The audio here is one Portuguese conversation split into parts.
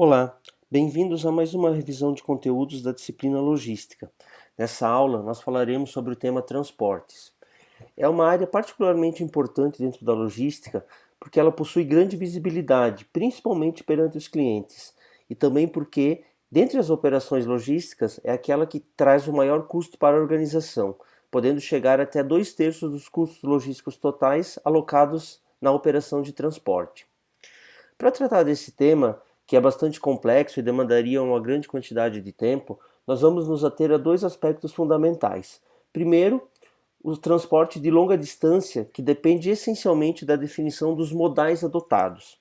Olá, bem-vindos a mais uma revisão de conteúdos da disciplina Logística. Nessa aula, nós falaremos sobre o tema transportes. É uma área particularmente importante dentro da logística porque ela possui grande visibilidade, principalmente perante os clientes, e também porque, dentre as operações logísticas, é aquela que traz o maior custo para a organização, podendo chegar até 2/3 dos custos logísticos totais alocados na operação de transporte. Para tratar desse tema, que é bastante complexo e demandaria uma grande quantidade de tempo, nós vamos nos ater a dois aspectos fundamentais. Primeiro, o transporte de longa distância, que depende essencialmente da definição dos modais adotados.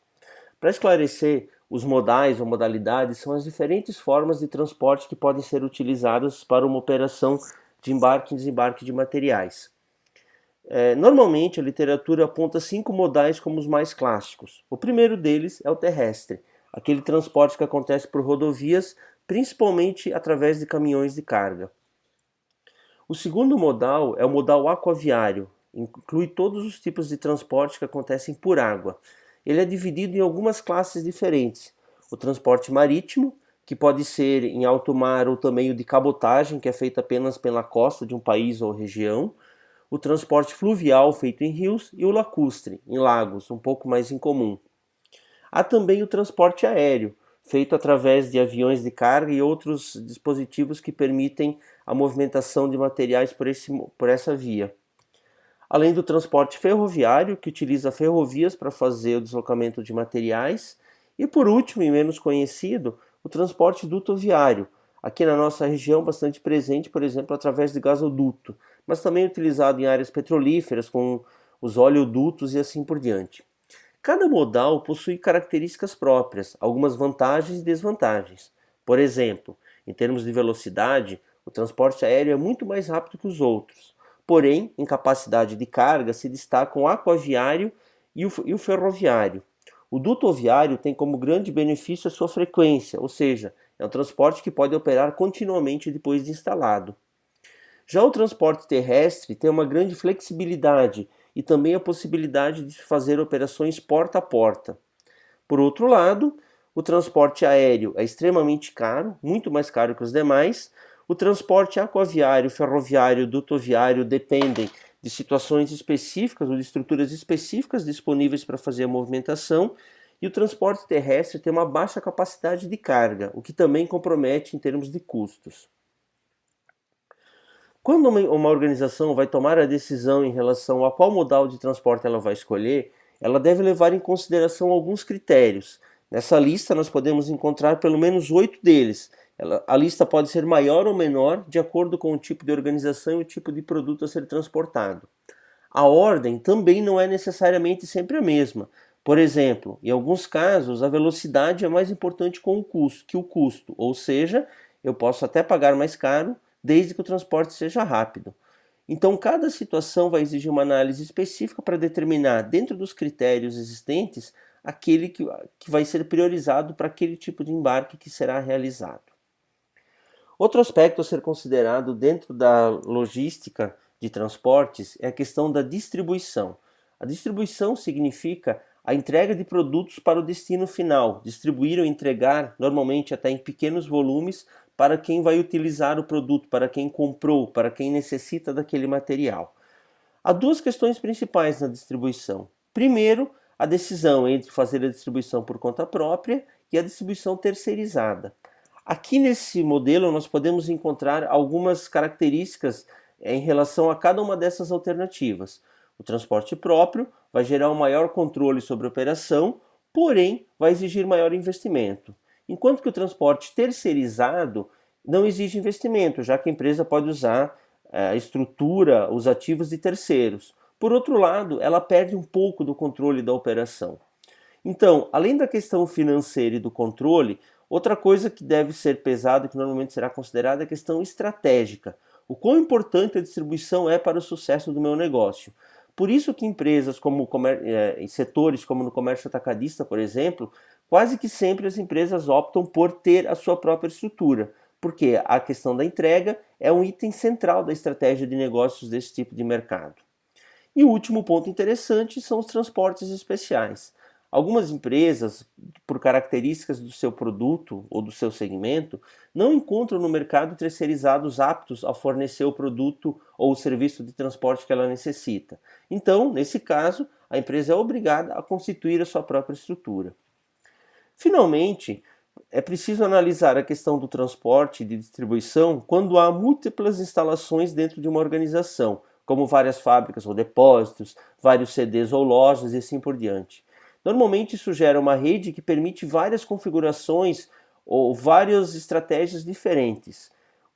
Para esclarecer, os modais ou modalidades são as diferentes formas de transporte que podem ser utilizadas para uma operação de embarque e desembarque de materiais. Normalmente, a literatura aponta 5 modais como os mais clássicos. O primeiro deles é o terrestre, aquele transporte que acontece por rodovias, principalmente através de caminhões de carga. O segundo modal é o modal aquaviário, inclui todos os tipos de transporte que acontecem por água. Ele é dividido em algumas classes diferentes. O transporte marítimo, que pode ser em alto mar ou também o de cabotagem, que é feito apenas pela costa de um país ou região, o transporte fluvial feito em rios e o lacustre, em lagos, um pouco mais incomum. Há também o transporte aéreo, feito através de aviões de carga e outros dispositivos que permitem a movimentação de materiais por essa via. Além do transporte ferroviário, que utiliza ferrovias para fazer o deslocamento de materiais. E por último, e menos conhecido, o transporte dutoviário, aqui na nossa região bastante presente, por exemplo, através de gasoduto, mas também utilizado em áreas petrolíferas, com os oleodutos e assim por diante. Cada modal possui características próprias, algumas vantagens e desvantagens. Por exemplo, em termos de velocidade, o transporte aéreo é muito mais rápido que os outros. Porém, em capacidade de carga se destacam o aquaviário e o ferroviário. O dutoviário tem como grande benefício a sua frequência, ou seja, é um transporte que pode operar continuamente depois de instalado. Já o transporte terrestre tem uma grande flexibilidade e também a possibilidade de fazer operações porta a porta. Por outro lado, o transporte aéreo é extremamente caro, muito mais caro que os demais. O transporte aquaviário, ferroviário, dutoviário dependem de situações específicas ou de estruturas específicas disponíveis para fazer a movimentação. E o transporte terrestre tem uma baixa capacidade de carga, o que também compromete em termos de custos. Quando uma organização vai tomar a decisão em relação a qual modal de transporte ela vai escolher, ela deve levar em consideração alguns critérios. Nessa lista nós podemos encontrar pelo menos 8 deles. A lista pode ser maior ou menor de acordo com o tipo de organização e o tipo de produto a ser transportado. A ordem também não é necessariamente sempre a mesma. Por exemplo, em alguns casos, a velocidade é mais importante que o custo, ou seja, eu posso até pagar mais caro desde que o transporte seja rápido. Então, cada situação vai exigir uma análise específica para determinar, dentro dos critérios existentes, aquele que vai ser priorizado para aquele tipo de embarque que será realizado. Outro aspecto a ser considerado dentro da logística de transportes é a questão da distribuição. A distribuição significa a entrega de produtos para o destino final, distribuir ou entregar, normalmente até em pequenos volumes, para quem vai utilizar o produto, para quem comprou, para quem necessita daquele material. Há duas questões principais na distribuição. Primeiro, a decisão entre fazer a distribuição por conta própria e a distribuição terceirizada. Aqui nesse modelo nós podemos encontrar algumas características em relação a cada uma dessas alternativas. O transporte próprio vai gerar um maior controle sobre a operação, porém vai exigir maior investimento. Enquanto que o transporte terceirizado não exige investimento, já que a empresa pode usar a estrutura, os ativos de terceiros. Por outro lado, ela perde um pouco do controle da operação. Então, além da questão financeira e do controle, outra coisa que deve ser pesada, que normalmente será considerada, é a questão estratégica. O quão importante a distribuição é para o sucesso do meu negócio. Por isso que empresas em setores como no comércio atacadista, por exemplo, quase que sempre as empresas optam por ter a sua própria estrutura, porque a questão da entrega é um item central da estratégia de negócios desse tipo de mercado. E o último ponto interessante são os transportes especiais. Algumas empresas, por características do seu produto ou do seu segmento, não encontram no mercado terceirizados aptos a fornecer o produto ou o serviço de transporte que ela necessita. Então, nesse caso, a empresa é obrigada a constituir a sua própria estrutura. Finalmente, é preciso analisar a questão do transporte e de distribuição quando há múltiplas instalações dentro de uma organização, como várias fábricas ou depósitos, vários CDs ou lojas e assim por diante. Normalmente isso gera uma rede que permite várias configurações ou várias estratégias diferentes.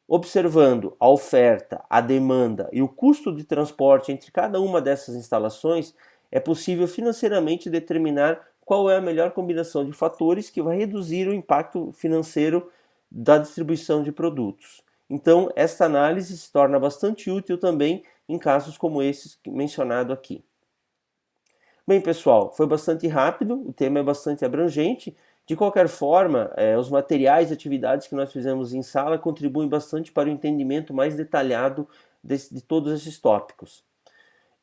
Observando a oferta, a demanda e o custo de transporte entre cada uma dessas instalações, é possível financeiramente determinar qual é a melhor combinação de fatores que vai reduzir o impacto financeiro da distribuição de produtos. Então, esta análise se torna bastante útil também em casos como esses mencionado aqui. Bem, pessoal, foi bastante rápido, o tema é bastante abrangente. De qualquer forma, os materiais e atividades que nós fizemos em sala contribuem bastante para o entendimento mais detalhado de todos esses tópicos.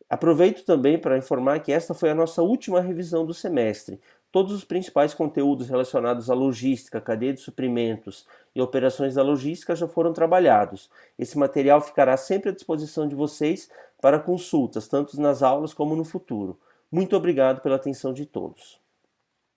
Aproveito também para informar que esta foi a nossa última revisão do semestre. Todos os principais conteúdos relacionados à logística, cadeia de suprimentos e operações da logística já foram trabalhados. Esse material ficará sempre à disposição de vocês para consultas, tanto nas aulas como no futuro. Muito obrigado pela atenção de todos.